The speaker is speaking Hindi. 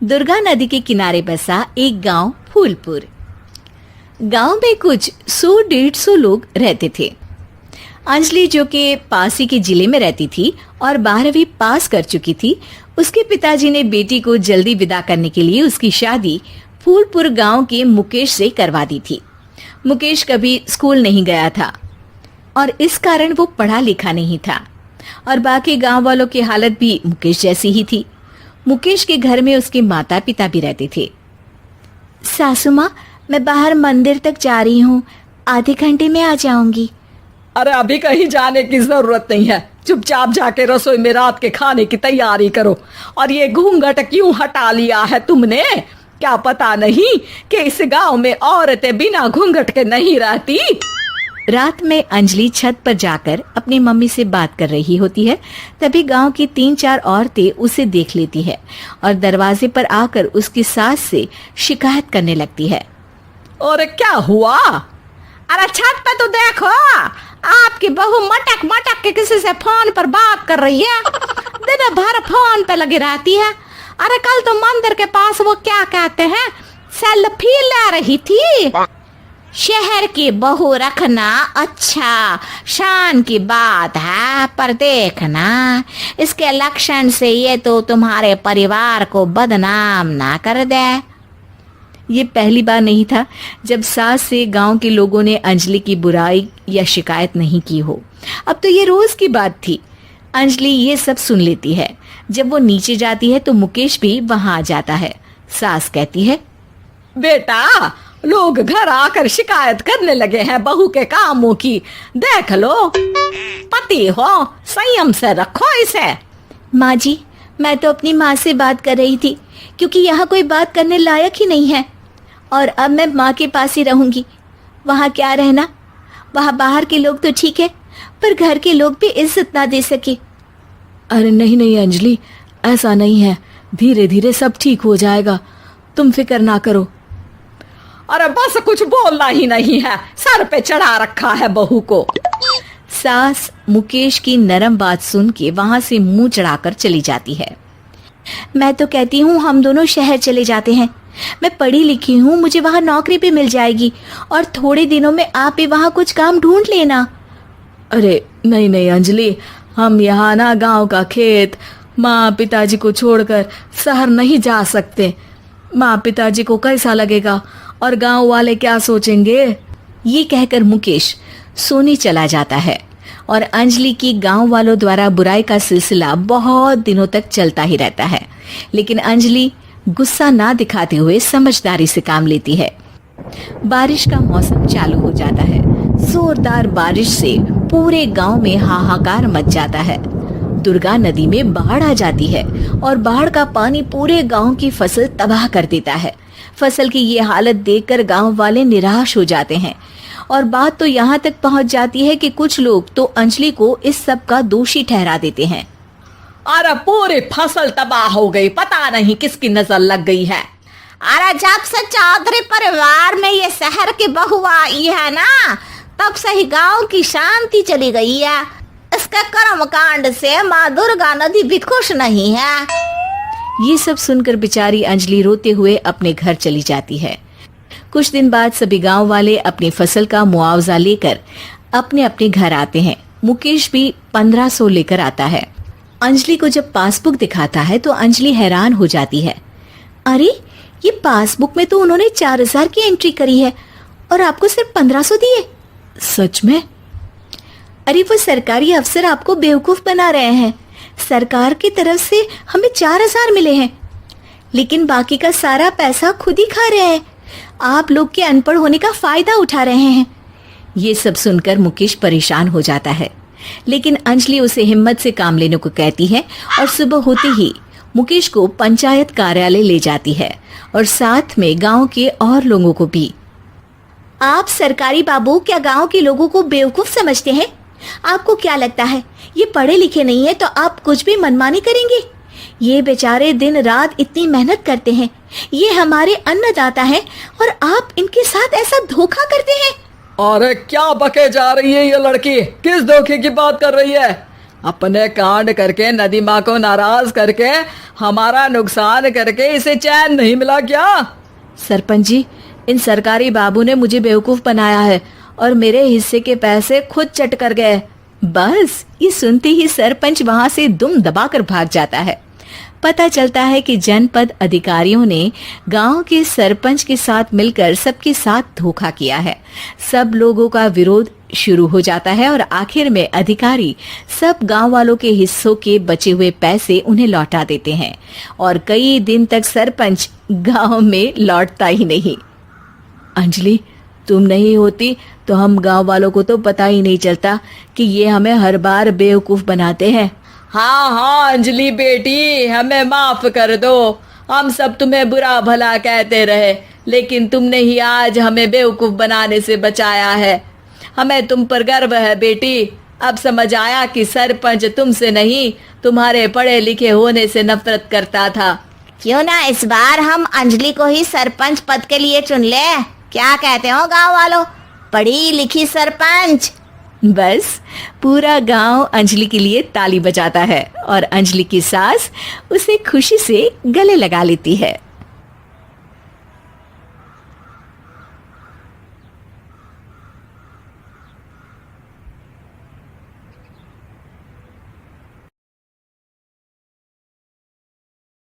दुर्गा नदी के किनारे बसा एक गांव फूलपुर। गांव में कुछ 100-150 लोग रहते थे। अंजलि, जो कि पास ही के जिले में रहती थी और 12वीं पास कर चुकी थी, उसके पिताजी ने बेटी को जल्दी विदा करने के लिए उसकी शादी फूलपुर गांव के मुकेश से करवा दी थी। मुकेश कभी स्कूल नहीं गया था और इस कारण वो पढ़ा लिखा नहीं था और बाकी गांव वालों की हालत भी मुकेश जैसी ही थी। मुकेश के घर में उसके माता पिता भी रहते थे। सासू माँ, मैं बाहर मंदिर तक जा रही हूँ, आधे घंटे में आ जाऊंगी। अरे अभी कहीं जाने की जरूरत नहीं है, चुपचाप जाके रसोई में रात के खाने की तैयारी करो। और ये घूंघट क्यों हटा लिया है तुमने? क्या पता नहीं कि इस गांव में औरतें बिना घूंघट के नहीं रहती? रात में अंजलि छत पर जाकर अपनी मम्मी से बात कर रही होती है। तभी गांव की 3-4 औरतें उसे देख लेती है और दरवाजे पर आकर उसकी सास से शिकायत करने लगती है। और क्या हुआ? अरे छत पे तो देखो, आपकी बहू मटक मटक के किसी से फोन पर बात कर रही है। दिन भर फोन पे लगी रहती है। अरे कल तो मंदिर के पास वो क्या कहते हैं, सेल्फी ले रही थी। शहर की बहू रखना अच्छा शान की बात है, पर देखना इसके लक्षण से ये तो तुम्हारे परिवार को बदनाम ना कर दे। ये पहली बार नहीं था जब सास से गांव के लोगों ने अंजलि की बुराई या शिकायत नहीं की हो। अब तो ये रोज की बात थी। अंजलि ये सब सुन लेती है। जब वो नीचे जाती है तो मुकेश भी वहां आ जाता है। सास कहती है, बेटा, लोग घर आकर शिकायत करने लगे हैं बहू के कामों की। देख लो, पति हो, संयम से रखो इसे। माँ जी, मैं तो अपनी माँ से बात कर रही थी, क्योंकि यहाँ कोई बात करने लायक ही नहीं है और अब मैं माँ के पास ही रहूंगी। वहाँ क्या रहना, वहाँ बाहर के लोग तो ठीक है, पर घर के लोग भी इज्जत ना दे सके। अरे नहीं नहीं अंजलि, ऐसा नहीं है, धीरे धीरे सब ठीक हो जाएगा, तुम फिक्र ना करो। अरे बस कुछ बोलना ही नहीं है, सर पे चढ़ा रखा है बहू को। सास मुकेश की नरम बात सुन के वहां से मुंह चढ़ाकर चली जाती है। मैं तो कहती हूँ हम दोनों शहर चले जाते हैं। मैं पढ़ी लिखी हूँ, मुझे वहाँ नौकरी भी मिल जाएगी और थोड़े दिनों में आप भी वहाँ कुछ काम ढूंढ लेना। अरे नहीं नहीं अंजलि, हम यहाँ ना गांव का खेत, माँ पिताजी को छोड़कर शहर नहीं जा सकते। माँ पिताजी को कैसा लगेगा और गांव वाले क्या सोचेंगे? ये कहकर मुकेश सोने चला जाता है और अंजलि की गांव वालों द्वारा बुराई का सिलसिला बहुत दिनों तक चलता ही रहता है। लेकिन अंजलि गुस्सा ना दिखाते हुए समझदारी से काम लेती है। बारिश का मौसम चालू हो जाता है। जोरदार बारिश से पूरे गांव में हाहाकार मच जाता है। दुर्गा नदी में बाढ़ आ जाती है और बाढ़ का पानी पूरे गांव की फसल तबाह कर देता है। फसल की ये हालत देखकर गांव वाले निराश हो जाते हैं और बात तो यहाँ तक पहुँच जाती है कि कुछ लोग तो अंजलि को इस सब का दोषी ठहरा देते हैं। अरे पूरी फसल तबाह हो गई, पता नहीं किसकी नजर लग गई है। अरे जब से चौधरी परिवार में ये शहर की बहू आई है ना, तब से ही गांव की शांति चली गई है। इसके कर्म कांड से माँ दुर्गा नदी भी खुश नहीं है। ये सब सुनकर बेचारी अंजलि रोते हुए अपने घर चली जाती है। कुछ दिन बाद सभी गांव वाले अपनी फसल का मुआवजा लेकर अपने अपने घर आते हैं। मुकेश भी 1500 लेकर आता है। अंजलि को जब पासबुक दिखाता है तो अंजलि हैरान हो जाती है। अरे, ये पासबुक में तो उन्होंने 4000 की एंट्री करी है और आपको सिर्फ 1500 दिए। सच में? अरे वो सरकारी अफसर आपको बेवकूफ बना रहे हैं। सरकार की तरफ से हमें 4000 मिले हैं, लेकिन बाकी का सारा पैसा खुद ही खा रहे हैं। आप लोग के अनपढ़ होने का फायदा उठा रहे हैं। ये सब सुनकर मुकेश परेशान हो जाता है, लेकिन अंजलि उसे हिम्मत से काम लेने को कहती है और सुबह होते ही मुकेश को पंचायत कार्यालय ले जाती है और साथ में गांव के और लोगों को भी। आप सरकारी बाबू क्या गांव के लोगों को बेवकूफ समझते हैं? आपको क्या लगता है ये पढ़े लिखे नहीं है तो आप कुछ भी मनमानी करेंगे? ये बेचारे दिन रात इतनी मेहनत करते हैं, ये हमारे अन्नदाता हैं और आप इनके साथ ऐसा धोखा करते हैं। अरे क्या बके जा रही है ये लड़की? किस धोखे की बात कर रही है? अपने कांड करके नदी माँ को नाराज करके हमारा नुकसान करके इसे चैन नहीं मिला क्या? सरपंच जी, इन सरकारी बाबू ने मुझे बेवकूफ बनाया है और मेरे हिस्से के पैसे खुद चट कर गए। बस ये सुनते ही सरपंच वहां से दुम दबाकर भाग जाता है। पता चलता है कि जनपद अधिकारियों ने गांव के सरपंच के साथ मिलकर सबके साथ धोखा किया है। सब लोगों का विरोध शुरू हो जाता है और आखिर में अधिकारी सब गांव वालों के हिस्सों के बचे हुए पैसे उन्हें लौटा देते हैं और कई दिन तक सरपंच गांव में लौटता ही नहीं। अंजलि, तुम नहीं होती तो हम गांव वालों को तो पता ही नहीं चलता कि ये हमें हर बार बेवकूफ बनाते हैं। हाँ हाँ अंजलि बेटी, हमें माफ कर दो। हम सब तुम्हें बुरा भला कहते रहे, लेकिन तुमने ही आज हमें बेवकूफ बनाने से बचाया है। हमें तुम पर गर्व है बेटी। अब समझ आया कि सरपंच तुमसे नहीं, तुम्हारे पढ़े लिखे होने से नफरत करता था। क्यों ना इस बार हम अंजलि को ही सरपंच पद के लिए चुन ले? क्या कहते हो गांव वालों? पढ़ी लिखी सरपंच। बस पूरा गांव अंजलि के लिए ताली बजाता है और अंजलि की सास उसे खुशी से गले लगा लेती है।